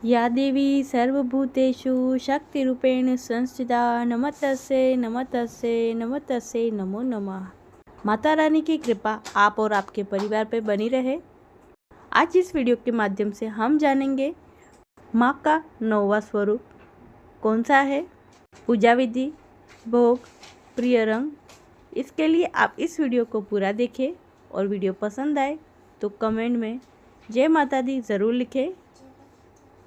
या देवी सर्वभूतेषु शक्तिरूपेण संस्थिता नमस्तस्यै नमस्तस्यै नमस्तस्यै नमो नमः। माता रानी की कृपा आप और आपके परिवार पर बनी रहे। आज इस वीडियो के माध्यम से हम जानेंगे माँ का 9वां स्वरूप कौन सा है, पूजा विधि, भोग, प्रिय रंग। इसके लिए आप इस वीडियो को पूरा देखें और वीडियो पसंद आए तो कमेंट में जय माता दी ज़रूर लिखें।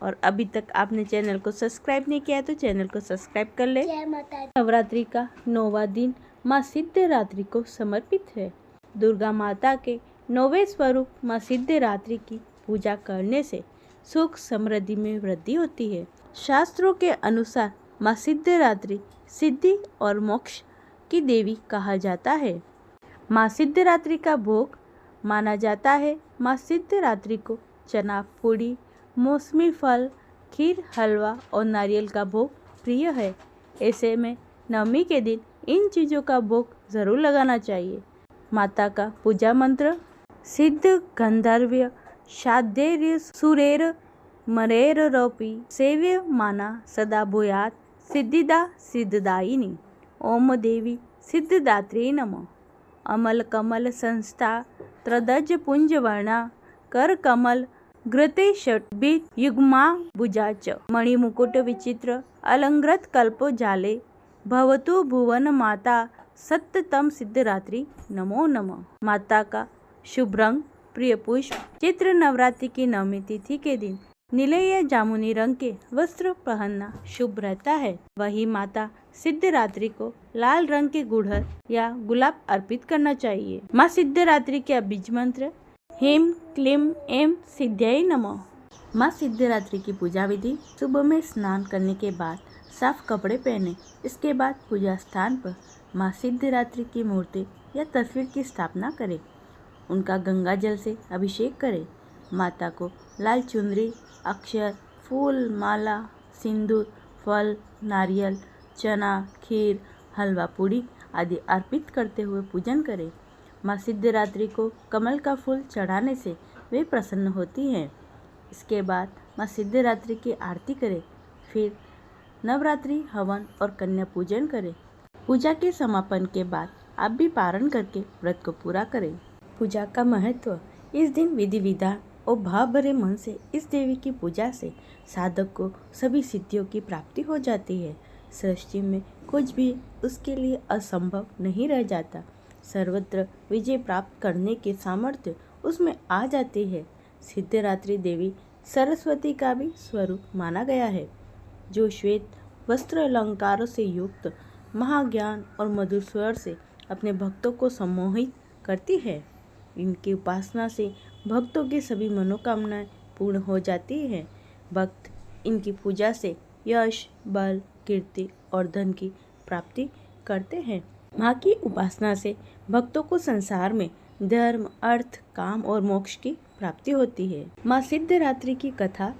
और अभी तक आपने चैनल को सब्सक्राइब नहीं किया है तो चैनल को सब्सक्राइब कर ले। नवरात्रि का 9वां दिन माँ सिद्धरात्रि को समर्पित है। दुर्गा माता के 9वें स्वरूप माँ सिद्धरात्रि की पूजा करने से सुख समृद्धि में वृद्धि होती है। शास्त्रों के अनुसार माँ सिद्धरात्रि सिद्धि और मोक्ष की देवी कहा जाता है। माँ सिद्धरात्रि का भोग माना जाता है। माँ सिद्धरात्रि को चना, पूड़ी, मौसमी फल, खीर, हलवा और नारियल का भोग प्रिय है। ऐसे में नवमी के दिन इन चीज़ों का भोग जरूर लगाना चाहिए। माता का पूजा मंत्र सिद्ध गंधर्व्य शाद्धैर्य सुरेर मरेर रोपी सेव्य माना सदा भूयात् सिद्धिदा सिद्धदायिनी। ओम देवी सिद्धदात्रे नमः। अमल कमल संस्था त्रदज पुंज वर्णा कर कमल घृते षट्भित युग्मा भुजाच मणिमुकुट विचित्र अलंकृत कल्पो जाले भवतु भुवन माता सत्यतम सिद्धरात्रि नमो नमः। माता का शुभ रंग प्रिय पुष्प। चैत्र नवरात्रि की 9वीं तिथि के दिन नीले या जामुनी रंग के वस्त्र पहनना शुभ रहता है। वही माता सिद्धरात्रि को लाल रंग के गुड़हल या गुलाब अर्पित करना चाहिए। माँ सिद्धरात्रि के बीज मंत्र ह्रीं क्लीं ऐं सिद्ध्यै नमः। माँ सिद्धरात्रि की पूजा विधि सुबह में स्नान करने के बाद साफ कपड़े पहने। इसके बाद पूजा स्थान पर माँ सिद्धरात्रि की मूर्ति या तस्वीर की स्थापना करें। उनका गंगा जल से अभिषेक करें। माता को लाल चुनरी, अक्षर, फूल, माला, सिंदूर, फल, नारियल, चना, खीर, हलवा पूड़ी आदि अर्पित करते हुए पूजन करें। माँ सिद्धरात्रि को कमल का फूल चढ़ाने से वे प्रसन्न होती हैं। इसके बाद माँ सिद्धरात्रि की आरती करें। फिर नवरात्रि हवन और कन्या पूजन करें। पूजा के समापन के बाद आप भी पारण करके व्रत को पूरा करें। पूजा का महत्व इस दिन विधि विधान और भाव भरे मन से इस देवी की पूजा से साधक को सभी सिद्धियों की प्राप्ति हो जाती है। सृष्टि में कुछ भी उसके लिए असंभव नहीं रह जाता। सर्वत्र विजय प्राप्त करने के सामर्थ्य उसमें आ जाती है। सिद्धरात्रि देवी सरस्वती का भी स्वरूप माना गया है, जो श्वेत वस्त्र अलंकारों से युक्त महाज्ञान और मधुर स्वर से अपने भक्तों को सम्मोहित करती है। इनकी उपासना से भक्तों की सभी मनोकामनाएं पूर्ण हो जाती हैं। भक्त इनकी पूजा से यश, बल, कीर्ति और धन की प्राप्ति करते हैं। माँ की उपासना से भक्तों को संसार में धर्म, अर्थ, काम और मोक्ष की प्राप्ति होती है। माँ सिद्धरात्रि की कथा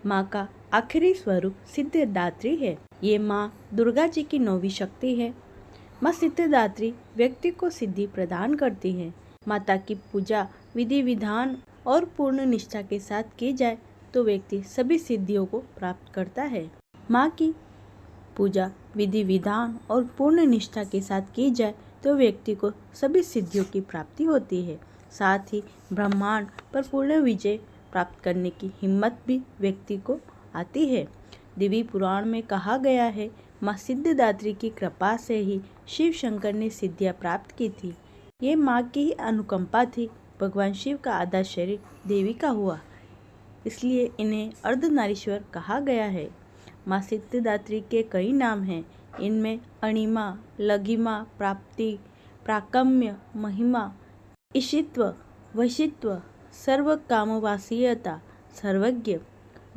माँ का आखिरी स्वरूप सिद्धदात्री है। ये माँ दुर्गा जी की 9वीं शक्ति है। माँ सिद्धदात्री व्यक्ति को सिद्धि प्रदान करती है। माता की पूजा विधि विधान और पूर्ण निष्ठा के साथ की जाए तो व्यक्ति सभी सिद्धियों को प्राप्त करता है। माँ की पूजा विधि विधान और पूर्ण निष्ठा के साथ की जाए तो व्यक्ति को सभी सिद्धियों की प्राप्ति होती है। साथ ही ब्रह्मांड पर पूर्ण विजय प्राप्त करने की हिम्मत भी व्यक्ति को आती है। देवी पुराण में कहा गया है, माँ सिद्धदात्री की कृपा से ही शिव शंकर ने सिद्धियाँ प्राप्त की थी। ये माँ की ही अनुकंपा थी। भगवान शिव का आधा शरीर देवी का हुआ, इसलिए इन्हें अर्धनारीश्वर कहा गया है। माँ सिद्धदात्री के कई नाम हैं। इनमें अणिमा, लघिमा, प्राप्ति, प्राकम्य, महिमा, ईशित्व, वशित्व, सर्व कामवासीयता, सर्वज्ञ,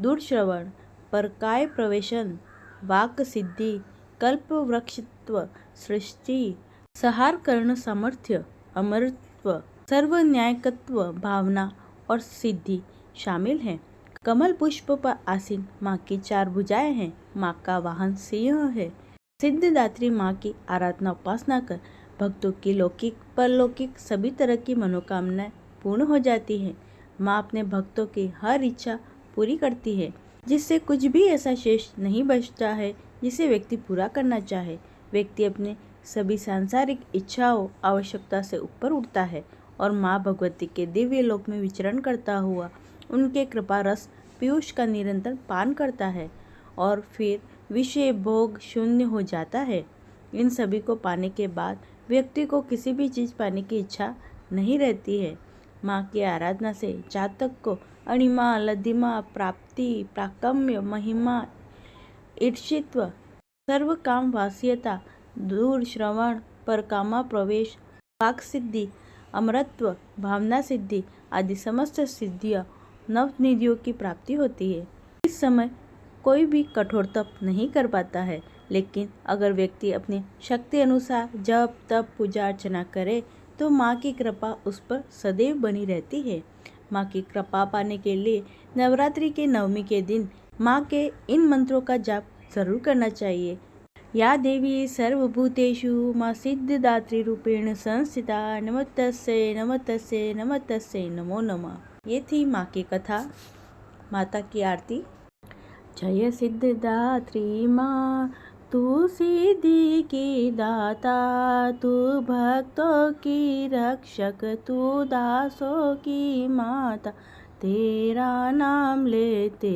दूरश्रवण, परकाय प्रवेशन, वाक सिद्धि, कल्प वृक्षत्व, सृष्टि, संहार कर्ण सामर्थ्य, अमरत्व, सर्व न्यायकत्व, भावना और सिद्धि शामिल हैं। कमल पुष्प पर आसीन माँ की 4 भुजाएं हैं। माँ का वाहन सिंह है। सिद्धदात्री माँ की आराधना उपासना कर भक्तों की लौकिक परलौकिक सभी तरह की मनोकामनाएं पूर्ण हो जाती है। माँ अपने भक्तों की हर इच्छा पूरी करती है। जिससे कुछ भी ऐसा शेष नहीं बचता है जिसे व्यक्ति पूरा करना चाहे। व्यक्ति अपने सभी सांसारिक इच्छाओं आवश्यकता से ऊपर उठता है और माँ भगवती के दिव्य लोक में विचरण करता हुआ उनके कृपा रस पीयूष का निरंतर पान करता है और फिर विषय भोग शून्य हो जाता है। इन सभी को पाने के बाद व्यक्ति को किसी भी चीज़ पाने की इच्छा नहीं रहती है। माँ की आराधना से जातक को अणिमा, लद्धिमा, प्राप्ति, प्राकम्य, महिमा, ईर्षित्व, सर्व काम वास्यता, दूर श्रवण, परकामा प्रवेश, वाक सिद्धि, अमरत्व, भावना सिद्धि आदि समस्त सिद्धियाँ नवनिधियों की प्राप्ति होती है। इस समय कोई भी कठोर तप नहीं कर पाता है, लेकिन अगर व्यक्ति अपनी शक्ति अनुसार जप, तप, पूजा अर्चना करे तो माँ की कृपा उस पर सदैव बनी रहती है। माँ की कृपा पाने के लिए नवरात्रि के नवमी के दिन माँ के इन मंत्रों का जाप जरूर करना चाहिए। या देवी सर्वभूतेषु माँ सिद्धिदात्री रूपेण संस्थिता नमस्तस्यै नमस्तस्यै नमस्तस्यै नमो नमः। ये थी माँ की कथा, माता की आरती। जय सिद्धिदात्री माँ, तू सिद्धि की दाता, तू भक्तों की रक्षक, तू दासों की माता। तेरा नाम लेते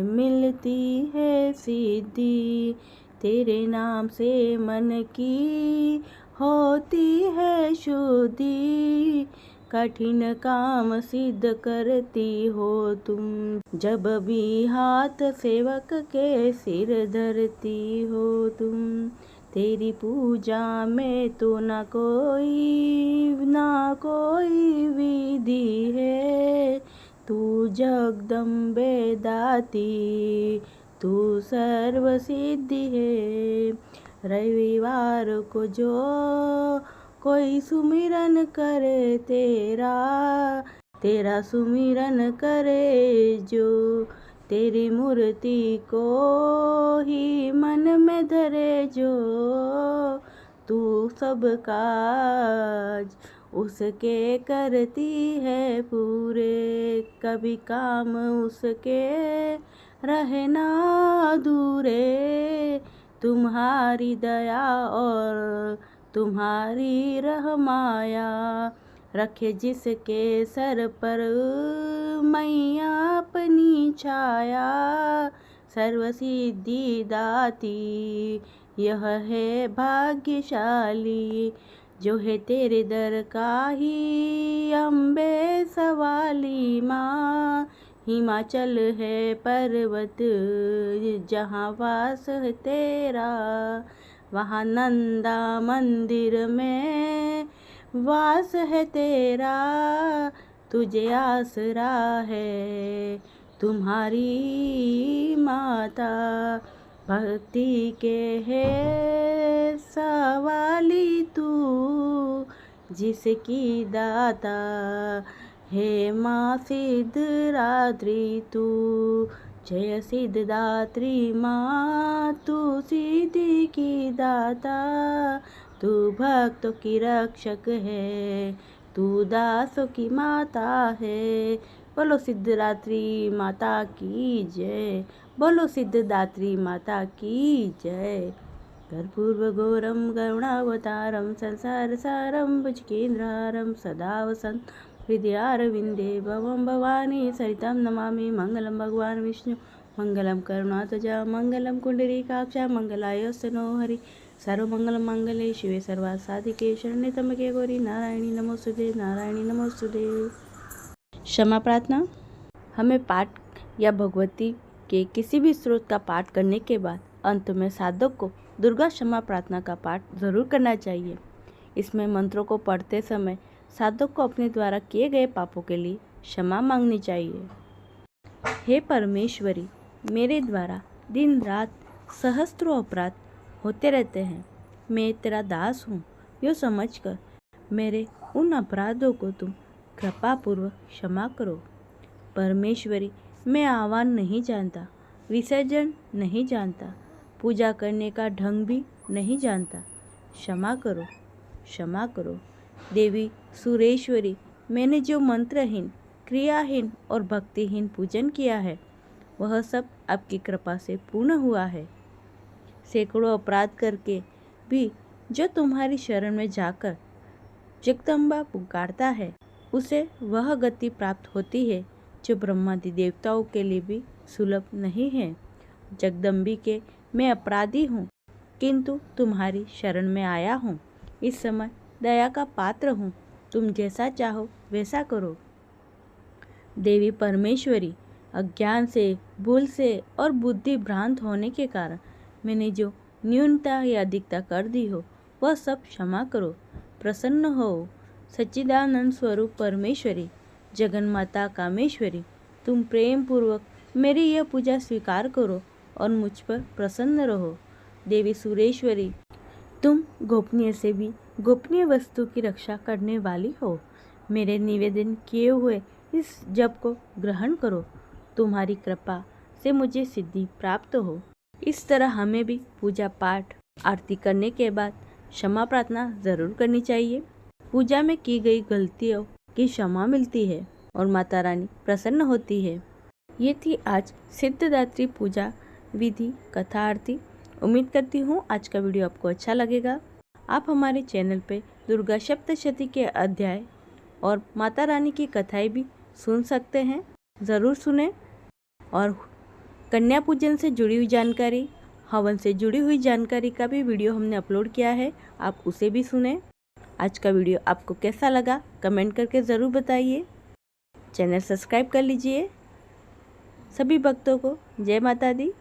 मिलती है सिद्धि, तेरे नाम से मन की होती है शुद्धि। कठिन काम सिद्ध करती हो तुम, जब भी हाथ सेवक के सिर धरती हो तुम। तेरी पूजा में तो ना कोई विधि है, तू जगदम्बे दाती, तू सर्व सिद्धि है। रविवार को जो कोई सुमिरन करे तेरा सुमिरन करे जो, तेरी मूर्ति को ही मन में धरे जो, तू सब काज उसके करती है पूरे। कभी काम उसके रहे ना अधूरे, तुम्हारी दया और तुम्हारी रहमाया, रखे जिसके सर पर मैया अपनी छाया। सर्व सिद्धि दाती यह है भाग्यशाली, जो है तेरे दर का ही अम्बे सवाली माँ। हिमाचल है पर्वत जहाँ वास है तेरा, वहाँ नंदा मंदिर में वास है तेरा। तुझे आसरा है तुम्हारी माता, भक्ति के है सवाली तू, जिसकी दाता हे माँ सिद्धरात्रि तू। जय सिद्धदात्री माँ, तू सिद्धि की दाता, तू भक्तों की रक्षक है, तू दासों की माता है। बोलो सिद्धदात्री माता की जय, बोलो सिद्धदात्री माता की जय। कर्पूरगौरं करुणावतारं संसार सारं भुजगेन्द्रहारं सदा वसन्तं हृदयारविन्दे भवं भवानी सरितां नमामि। मंगलम भगवान विष्णु मंगलम करुणाध्वजा मंगलम कुंडलीकाक्षा मंगलायस्य नो हरि। सर्वमंगल मंगले शिवे सर्वार्थ साधिके शरण्ये त्र्यंबके गौरी नारायणी नमोस्तुते नारायणी नमोस्तुते। क्षमा प्रार्थना। हमें पाठ या भगवती के किसी भी स्रोत का पाठ करने के बाद अंत में साधक को दुर्गा क्षमा प्रार्थना का पाठ जरूर करना चाहिए। इसमें मंत्रों को पढ़ते समय साधक को अपने द्वारा किए गए पापों के लिए क्षमा मांगनी चाहिए। हे परमेश्वरी, मेरे द्वारा दिन रात सहस्त्रों अपराध होते रहते हैं। मैं तेरा दास हूँ, यो समझकर मेरे उन अपराधों को तुम कृपापूर्वक क्षमा करो। परमेश्वरी, मैं आह्वान नहीं जानता, विसर्जन नहीं जानता, पूजा करने का ढंग भी नहीं जानता, क्षमा करो, क्षमा करो। देवी सुरेश्वरी, मैंने जो मंत्रहीन, क्रियाहीन और भक्तिहीन पूजन किया है वह सब आपकी कृपा से पूर्ण हुआ है। सैकड़ों अपराध करके भी जो तुम्हारी शरण में जाकर जगदम्बा पुकारता है, उसे वह गति प्राप्त होती है जो ब्रह्मादि देवताओं के लिए भी सुलभ नहीं है। जगदम्बिके, मैं अपराधी हूँ, किंतु तुम्हारी शरण में आया हूँ। इस समय दया का पात्र हूँ, तुम जैसा चाहो वैसा करो। देवी परमेश्वरी, अज्ञान से, भूल से और बुद्धि भ्रांत होने के कारण मैंने जो न्यूनता या अधिकता कर दी हो, वह सब क्षमा करो। प्रसन्न हो। सच्चिदानंद स्वरूप परमेश्वरी, जगन्माता कामेश्वरी, तुम प्रेम पूर्वक मेरी यह पूजा स्वीकार करो और मुझ पर प्रसन्न रहो। देवी सुरेश्वरी, तुम गोपनीय से भी गोपनीय वस्तु की रक्षा करने वाली हो। मेरे निवेदन किए हुए इस जप को ग्रहण करो। तुम्हारी कृपा से मुझे सिद्धि प्राप्त हो। इस तरह हमें भी पूजा पाठ आरती करने के बाद क्षमा प्रार्थना जरूर करनी चाहिए। पूजा में की गई गलतियों की क्षमा मिलती है और माता रानी प्रसन्न होती है। ये थी आज सिद्धिदात्री पूजा विधि कथा आरती। उम्मीद करती हूँ आज का वीडियो आपको अच्छा लगेगा। आप हमारे चैनल पे दुर्गा सप्तशती के अध्याय और माता रानी की कथाएं भी सुन सकते हैं, ज़रूर सुने। और कन्या पूजन से जुड़ी हुई जानकारी, हवन से जुड़ी हुई जानकारी का भी वीडियो हमने अपलोड किया है, आप उसे भी सुने। आज का वीडियो आपको कैसा लगा कमेंट करके ज़रूर बताइए। चैनल सब्सक्राइब कर लीजिए। सभी भक्तों को जय माता दी।